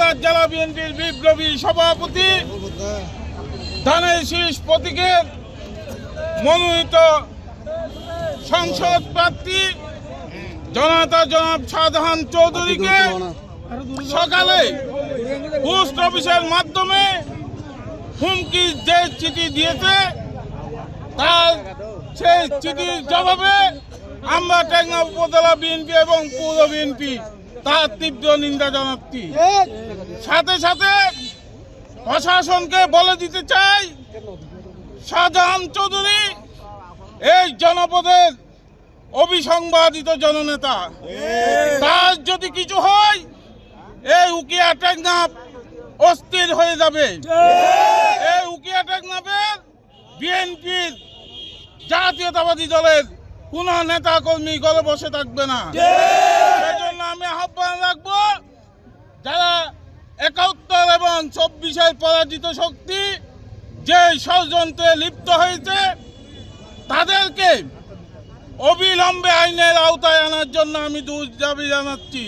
হাওড়ার জেলা বিএনপির বিপ্লবী সভাপতি ধানের শীষ প্রতীকের মনোনীত সংসদ প্রার্থী জনতা জনাব শাহজাহান চৌধুরীকে সকালে পোস্ট অফিসের মাধ্যমে হুমকি যে চিঠি দিয়েছে তার সেই চিঠির জবাবে আমরা টেকনাফ উপজেলা বিএনপি এবং পৌর বিএনপি তার তীব্র নিন্দা জানাচ্ছি। সাথে সাথে প্রশাসনকে বলে দিতে চাই, শাহজাহান চৌধুরী এই জনপদের অবিসংবাদিত জননেতা। তার যদি কিছু হয় এই উকিয়া টেকনাফ অস্থির হয়ে যাবে। এই উকিয়া টেকনাফের বিএনপির জাতীয়তাবাদী দলের কোন নেতা কর্মী ঘরে বসে থাকবে না। সেজন্য আমি আহ্বান রাখবো, যারা ৭১ এবং ২৪-এর পরাজিত শক্তি যে ষড়যন্ত্রে লিপ্ত হয়েছে তাদেরকে অবিলম্বে আইনের আওতায় আনার জন্য আমি দাবি জানাচ্ছি।